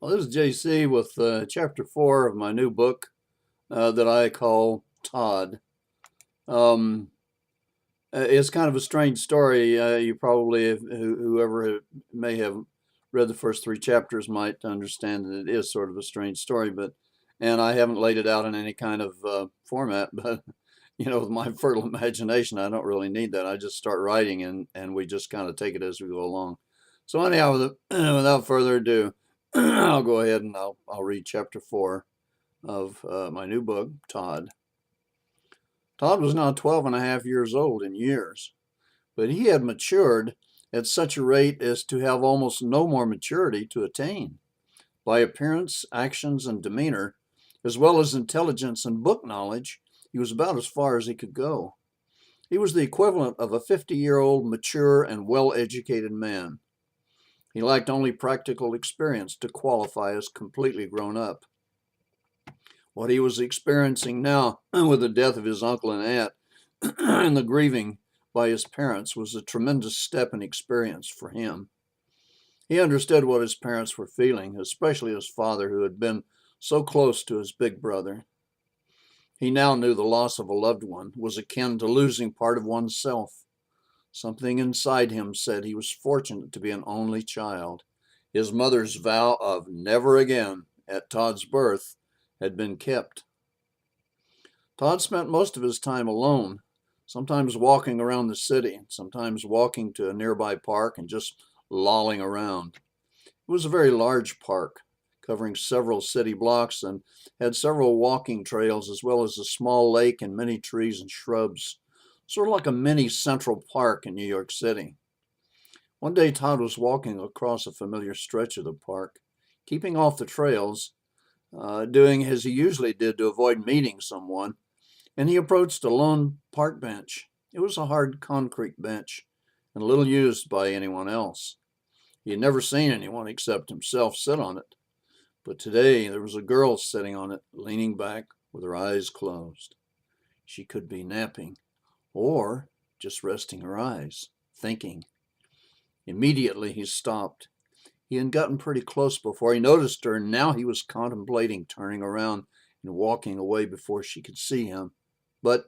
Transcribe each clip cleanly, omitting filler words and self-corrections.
Well, this is JC with chapter 4 of my new book that I call Todd. Um, it's kind of a strange story. You probably, whoever may have read the first three chapters, might understand that it is sort of a strange story. And I haven't laid it out in any kind of format. But with my fertile imagination, I don't really need that. I just start writing, and we just kind of take it as we go along. So anyhow, without further ado, I'll go ahead and I'll read chapter 4 of my new book, Todd. Todd was now 12 and a half years old in years, but he had matured at such a rate as to have almost no more maturity to attain. By appearance, actions, and demeanor, as well as intelligence and book knowledge, he was about as far as he could go. He was the equivalent of a 50-year-old mature and well-educated man. He lacked only practical experience to qualify as completely grown up. What he was experiencing now with the death of his uncle and aunt and the grieving by his parents was a tremendous step in experience for him. He understood what his parents were feeling, especially his father, who had been so close to his big brother. He now knew the loss of a loved one was akin to losing part of oneself. Something inside him said he was fortunate to be an only child. His mother's vow of never again at Todd's birth had been kept. Todd spent most of his time alone, sometimes walking around the city, sometimes walking to a nearby park and just lolling around. It was a very large park, covering several city blocks, and had several walking trails as well as a small lake and many trees and shrubs, sort of like a mini Central Park in New York City. One day Todd was walking across a familiar stretch of the park, keeping off the trails, doing as he usually did to avoid meeting someone, and he approached a lone park bench. It was a hard concrete bench and little used by anyone else. He had never seen anyone except himself sit on it. But today there was a girl sitting on it, leaning back with her eyes closed. She could be napping or just resting her eyes, thinking. Immediately he stopped. He had gotten pretty close before he noticed her, and now he was contemplating turning around and walking away before she could see him. But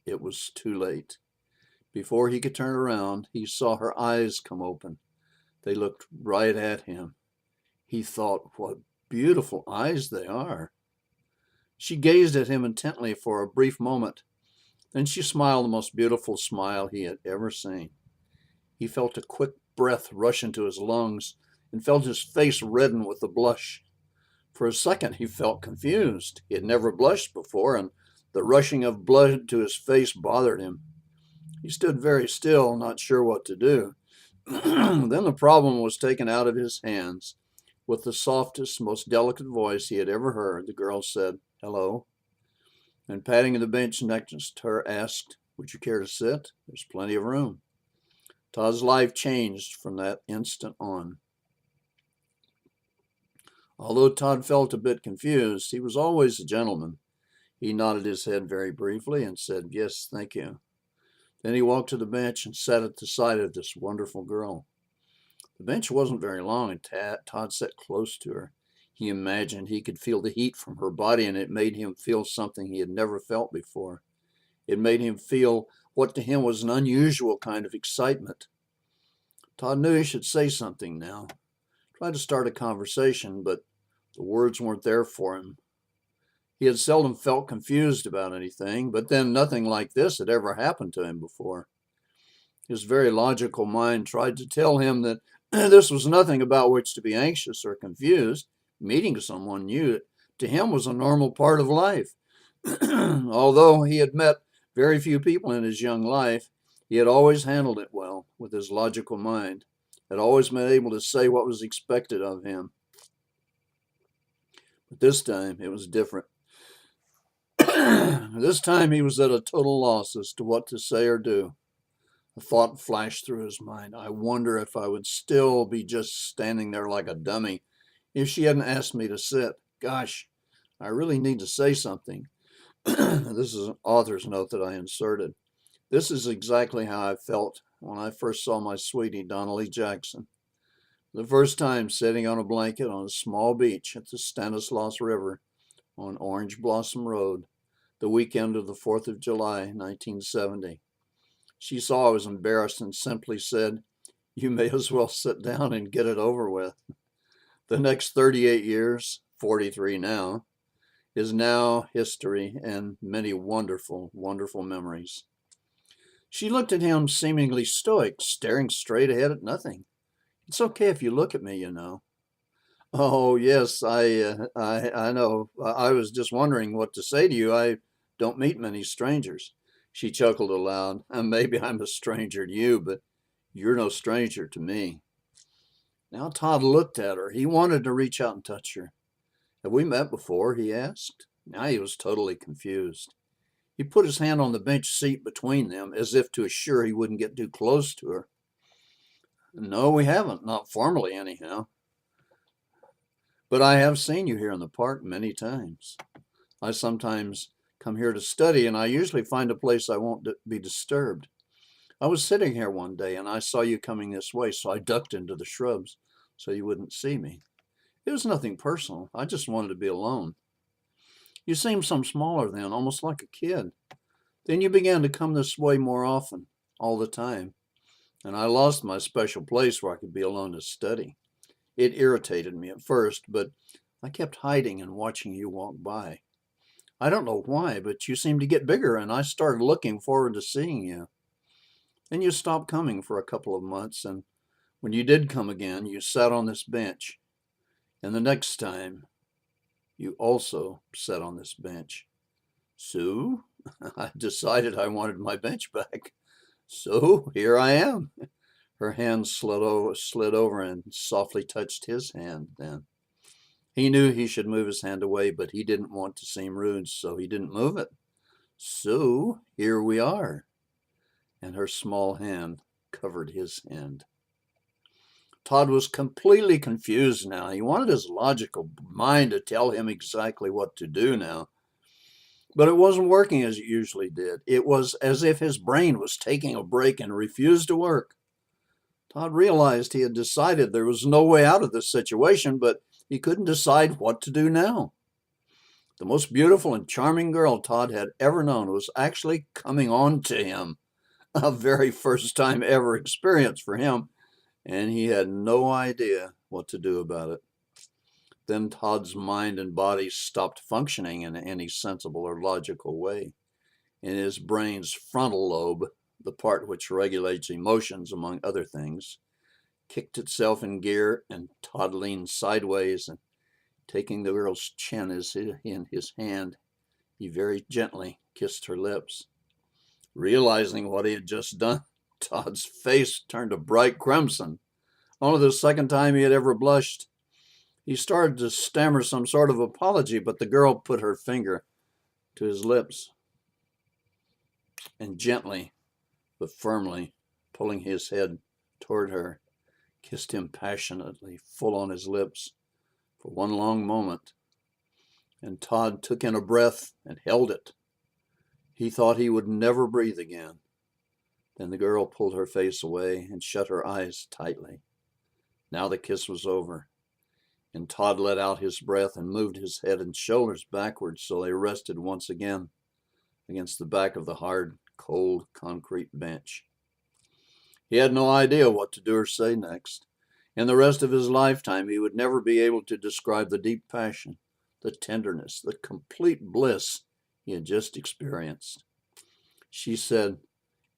it was too late. Before he could turn around, he saw her eyes come open. They looked right at him. He thought, what beautiful eyes they are. She gazed at him intently for a brief moment. Then she smiled the most beautiful smile he had ever seen. He felt a quick breath rush into his lungs and felt his face redden with the blush. For a second, he felt confused. He had never blushed before, and the rushing of blood to his face bothered him. He stood very still, not sure what to do. Then the problem was taken out of his hands. With the softest, most delicate voice he had ever heard, the girl said, "Hello," and patting the bench next to her asked, "Would you care to sit? There's plenty of room." Todd's life changed from that instant on. Although Todd felt a bit confused, he was always a gentleman. He nodded his head very briefly and said, "Yes, thank you." Then he walked to the bench and sat at the side of this wonderful girl. The bench wasn't very long, and Todd sat close to her. He imagined he could feel the heat from her body, and it made him feel something he had never felt before. It made him feel what to him was an unusual kind of excitement. Todd knew he should say something now. Tried to start a conversation, but the words weren't there for him. He had seldom felt confused about anything, but then nothing like this had ever happened to him before. His very logical mind tried to tell him that this was nothing about which to be anxious or confused. Meeting someone new to him was a normal part of life. Although he had met very few people in his young life, he had always handled it well with his logical mind, had always been able to say what was expected of him. But this time it was different. This time he was at a total loss as to what to say or do. A thought flashed through his mind. I wonder if I would still be just standing there like a dummy if she hadn't asked me to sit. Gosh, I really need to say something. This is an author's note that I inserted. This is exactly how I felt when I first saw my sweetie, Donnelly Jackson. The first time sitting on a blanket on a small beach at the Stanislaus River on Orange Blossom Road, the weekend of the 4th of July, 1970. She saw I was embarrassed and simply said, "You may as well sit down and get it over with." The next 38 years, 43 now, is now history and many wonderful, wonderful memories. She looked at him, seemingly stoic, staring straight ahead at nothing. "It's okay if you look at me, you know." "Oh, yes, I know. I was just wondering what to say to you. I don't meet many strangers." She chuckled aloud. "Maybe I'm a stranger to you, but you're no stranger to me." Now Todd looked at her. He wanted to reach out and touch her. "Have we met before?" he asked. Now he was totally confused. He put his hand on the bench seat between them as if to assure he wouldn't get too close to her. "No, we haven't. Not formally, anyhow. But I have seen you here in the park many times. I sometimes come here to study, and I usually find a place I won't be disturbed. I was sitting here one day, and I saw you coming this way, so I ducked into the shrubs so you wouldn't see me. It was nothing personal. I just wanted to be alone. You seemed some smaller then, almost like a kid. Then you began to come this way more often, all the time, and I lost my special place where I could be alone to study. It irritated me at first, but I kept hiding and watching you walk by. I don't know why, but you seemed to get bigger, and I started looking forward to seeing you. Then you stopped coming for a couple of months, and when you did come again, you sat on this bench. And the next time, you also sat on this bench. So I decided I wanted my bench back. So here I am." Her hand slid over and softly touched his hand then. He knew he should move his hand away, but he didn't want to seem rude, so he didn't move it. "So here we are." And her small hand covered his hand. Todd was completely confused now. He wanted his logical mind to tell him exactly what to do now. But it wasn't working as it usually did. It was as if his brain was taking a break and refused to work. Todd realized he had decided there was no way out of this situation, but he couldn't decide what to do now. The most beautiful and charming girl Todd had ever known was actually coming on to him, a very first time ever experience for him, and he had no idea what to do about it. Then Todd's mind and body stopped functioning in any sensible or logical way. In his brain's frontal lobe, the part which regulates emotions, among other things, kicked itself in gear, and Todd leaned sideways, and taking the girl's chin in his hand, he very gently kissed her lips. Realizing what he had just done, Todd's face turned a bright crimson, only the second time he had ever blushed. He started to stammer some sort of apology, but the girl put her finger to his lips and gently but firmly, pulling his head toward her, kissed him passionately, full on his lips, for one long moment. And Todd took in a breath and held it. He thought he would never breathe again. Then the girl pulled her face away and shut her eyes tightly. Now the kiss was over, and Todd let out his breath and moved his head and shoulders backwards so they rested once again against the back of the hard, cold concrete bench. He had no idea what to do or say next. In the rest of his lifetime, he would never be able to describe the deep passion, the tenderness, the complete bliss he had just experienced. She said,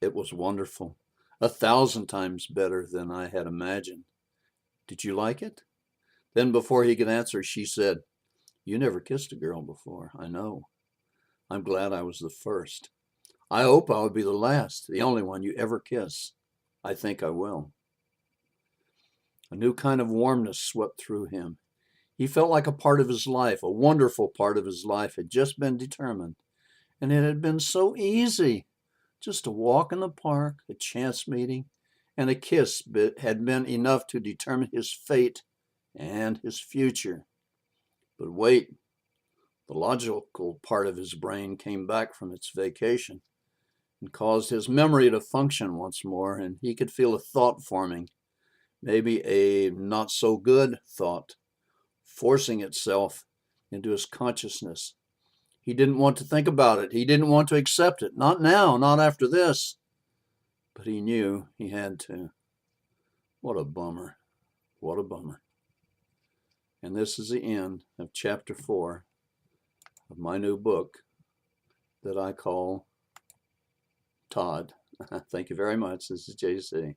"It was wonderful, 1,000 times better than I had imagined. Did you like it?" Then before he could answer, she said, "You never kissed a girl before, I know. I'm glad I was the first. I hope I'll be the last, the only one you ever kiss. I think I will." A new kind of warmness swept through him. He felt like a part of his life, a wonderful part of his life, had just been determined. And it had been so easy. Just a walk in the park, a chance meeting, and a kiss had been enough to determine his fate and his future. But wait, the logical part of his brain came back from its vacation and caused his memory to function once more, and he could feel a thought forming. maybe a not so good thought forcing itself into his consciousness. He didn't want to think about it. He didn't want to accept it. Not now, not after this. But he knew he had to. What a bummer. What a bummer. And this is the end of chapter 4 of my new book that I call Todd. Thank you very much. This is JC.